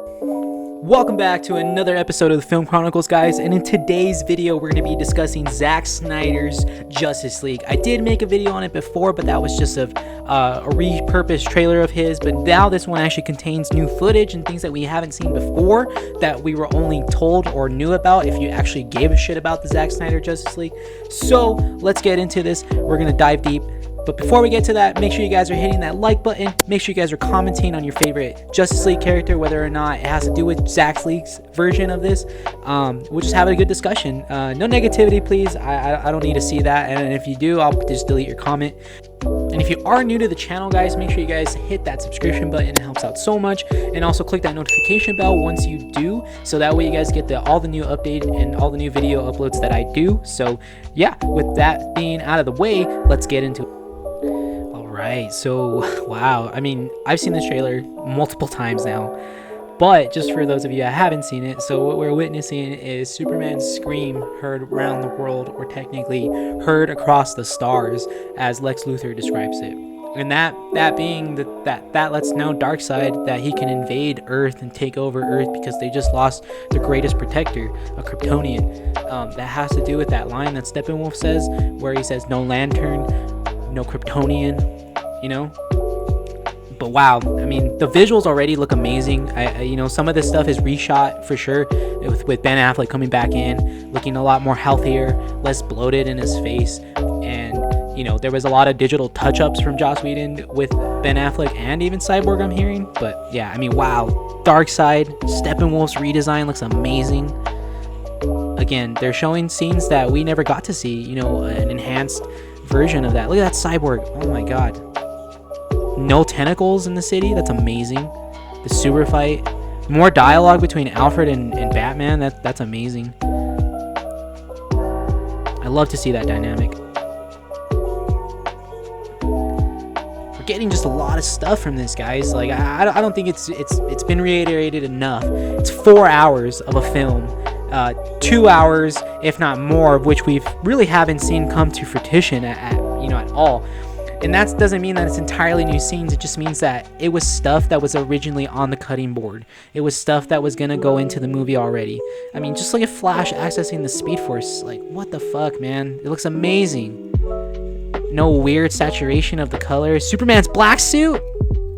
Welcome back to another episode of the Film Chronicles, guys, and in today's video we're going to be discussing Zack Snyder's Justice League. I did make a video on it before, but that was just a repurposed trailer of his, but now this one actually contains new footage and things that we haven't seen before, that we were only told or knew about if you actually gave a shit about the Zack Snyder Justice League. So let's get into this. We're going to dive deep. But before we get to that, make sure you guys are hitting that like button. Make sure you guys are commenting on your favorite Justice League character, whether or not it has to do with Zack League's version of this. We'll just have a good discussion. No negativity, please. I don't need to see that. And if you do, I'll just delete your comment. And if you are new to the channel, guys, make sure you guys hit that subscription button. It helps out so much. And also click that notification bell once you do, so that way you guys get all the new update and all the new video uploads that I do. So yeah, with that being out of the way, let's get into it. Right, so wow, I mean, I've seen this trailer multiple times now, but just for those of you that haven't seen it, so what we're witnessing is Superman's scream heard around the world, or technically heard across the stars, as Lex Luthor describes it. And that being that lets know Darkseid that he can invade Earth and take over Earth, because they just lost their greatest protector, a Kryptonian. That has to do with that line that Steppenwolf says, where he says, "No lantern, no Kryptonian," you know. But wow, I mean, the visuals already look amazing. You know, some of this stuff is reshot for sure, with Ben Affleck coming back in, looking a lot more healthier, less bloated in his face. And you know, there was a lot of digital touch-ups from Joss Whedon with Ben Affleck and even Cyborg, I'm hearing. But yeah, I mean, wow, Darkseid, Steppenwolf's redesign looks amazing. Again, they're showing scenes that we never got to see, you know, an enhanced version of that. Look at that Cyborg. Oh my god. No tentacles in the city. That's amazing. The sewer fight. More dialogue between Alfred and Batman. That's amazing. I love to see that dynamic. We're getting just a lot of stuff from this, guys. Like, I don't think it's been reiterated enough. It's 4 hours of a film. 2 hours, if not more, of which we really haven't seen come to fruition at all. And that doesn't mean that it's entirely new scenes. It just means that it was stuff that was originally on the cutting board. It was stuff that was gonna go into the movie already. I mean, just look at Flash accessing the Speed Force. Like, what the fuck, man? It looks amazing. No weird saturation of the colors. Superman's black suit.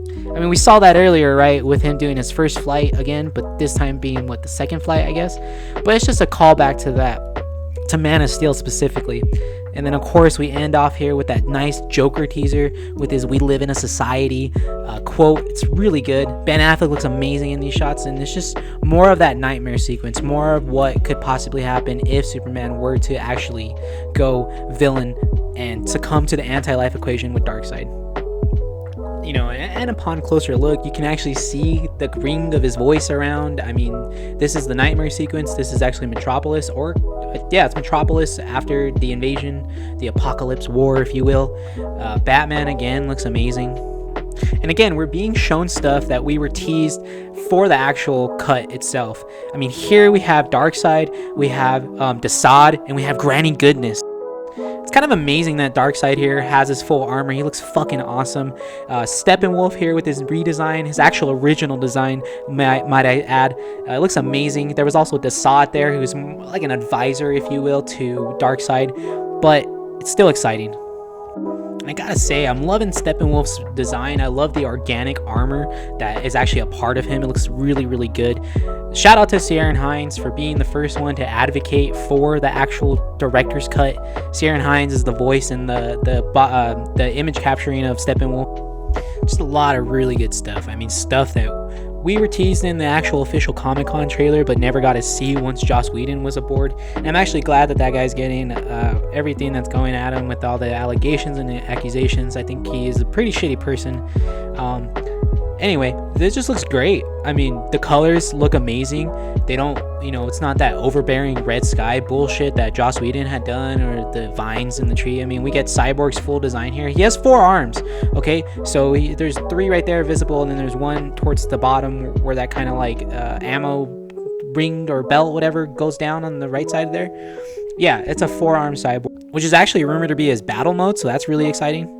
I mean, we saw that earlier, right, with him doing his first flight again, but this time being, what, the second flight, I guess. But it's just a callback to that, to Man of Steel specifically. And then, of course, we end off here with that nice Joker teaser with his "We live in a society" quote. It's really good. Ben Affleck looks amazing in these shots, and it's just more of that Knightmare sequence, more of what could possibly happen if Superman were to actually go villain and succumb to the anti-life equation with Darkseid. You know, and upon closer look, you can actually see the ring of his voice around. I mean, this is the Knightmare sequence. This is actually Metropolis, or yeah, it's Metropolis after the invasion, the apocalypse war, if you will. Batman again looks amazing. And again, we're being shown stuff that we were teased for the actual cut itself. I mean, here we have Darkseid, we have Darkseid, and we have Granny Goodness. It's kind of amazing that Darkseid here has his full armor. He looks fucking awesome. Steppenwolf here with his redesign, his actual original design, might I add. It looks amazing. There was also Darkseid there, who's like an advisor, if you will, to Darkseid, but it's still exciting. I gotta say, I'm loving Steppenwolf's design. I love the organic armor that is actually a part of him. It looks really, really good. Shout out to Ciarán Hinds for being the first one to advocate for the actual director's cut. Ciarán Hinds is the voice and the image capturing of Steppenwolf. Just a lot of really good stuff. I mean, stuff that we were teased in the actual official Comic-Con trailer, but never got to see once Joss Whedon was aboard. And I'm actually glad that that guy's getting everything that's going at him with all the allegations and the accusations. I think he is a pretty shitty person. Anyway, this just looks great. I mean, the colors look amazing. They don't, you know, it's not that overbearing red sky bullshit that Joss Whedon had done, or the vines in the tree. I mean, we get Cyborg's full design here. He has 4 arms, okay? So there's 3 right there visible, and then there's 1 towards the bottom where that kind of like ammo ring or belt, whatever, goes down on the right side there. Yeah, it's a 4-arm Cyborg, which is actually rumored to be his battle mode, so that's really exciting.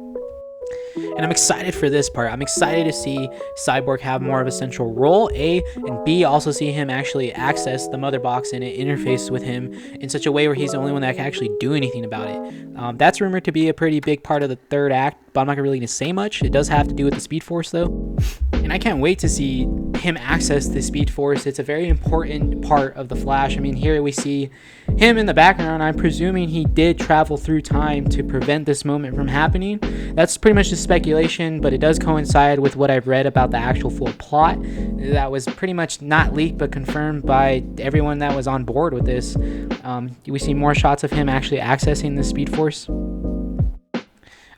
and I'm excited for this part. I'm excited to see Cyborg have more of a central role, A, and B, also see him actually access the mother box and interface with him in such a way where he's the only one that can actually do anything about it. That's rumored to be a pretty big part of the third act, but I'm not really going to say much. It does have to do with the Speed Force, though. And I can't wait to see him access the Speed Force. It's a very important part of the Flash. I mean, here we see him in the background. I'm presuming he did travel through time to prevent this moment from happening. That's pretty much just speculation, but it does coincide with what I've read about the actual full plot. That was pretty much not leaked, but confirmed by everyone that was on board with this. We see more shots of him actually accessing the Speed Force.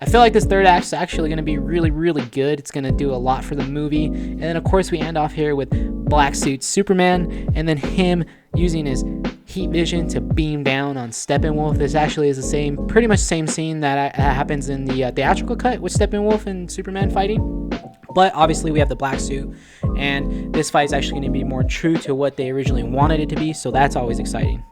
I feel like this third act is actually going to be really, really good. It's going to do a lot for the movie. And then, of course, we end off here with Black Suit Superman, and then him using his heat vision to beam down on Steppenwolf. This actually is the same, pretty much same scene that happens in the theatrical cut with Steppenwolf and Superman fighting. But obviously we have the black suit, and this fight is actually going to be more true to what they originally wanted it to be, so that's always exciting.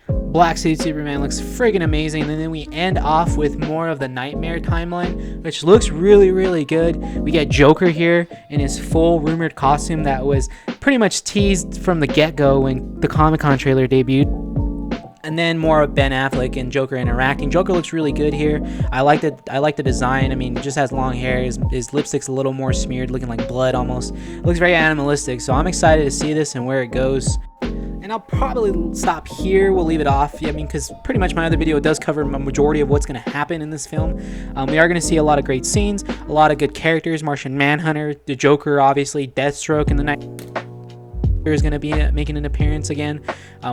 Black Suit Superman looks friggin' amazing, and then we end off with more of the Knightmare timeline, which looks really, really good. We get Joker here in his full rumored costume that was pretty much teased from the get-go when the Comic-Con trailer debuted. And then more of Ben Affleck and Joker interacting. Joker looks really good here. I like the design. I mean, he just has long hair. His lipstick's a little more smeared, looking like blood almost. It looks very animalistic, so I'm excited to see this and where it goes. And I'll probably stop here. We'll leave it off. Yeah, I mean, because pretty much my other video does cover a majority of what's going to happen in this film. We are going to see a lot of great scenes, a lot of good characters. Martian Manhunter, the Joker, obviously, Deathstroke, and the Night is going to be making an appearance again,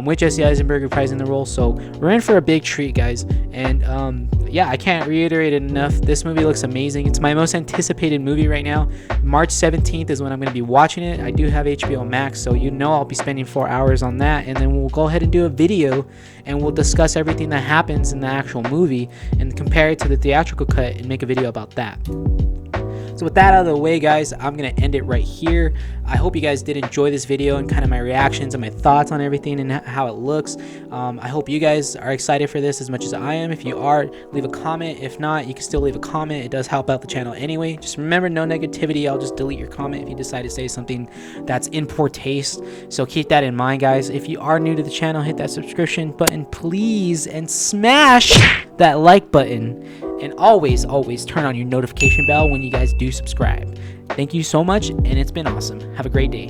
with Jesse Eisenberg reprising the role. So we're in for a big treat, guys. And yeah, I can't reiterate it enough. This movie looks amazing. It's my most anticipated movie right now. March 17th is when I'm going to be watching it. I do have HBO Max, so you know I'll be spending 4 hours on that, and then we'll go ahead and do a video and we'll discuss everything that happens in the actual movie and compare it to the theatrical cut and make a video about that. So with that out of the way, guys, I'm going to end it right here. I hope you guys did enjoy this video and kind of my reactions and my thoughts on everything and how it looks. I hope you guys are excited for this as much as I am. If you are, leave a comment. If not, you can still leave a comment. It does help out the channel anyway. Just remember, no negativity. I'll just delete your comment if you decide to say something that's in poor taste. So keep that in mind, guys. If you are new to the channel, hit that subscription button, please, and smash that like button. And always, always turn on your notification bell when you guys do subscribe. Thank you so much, and it's been awesome. Have a great day.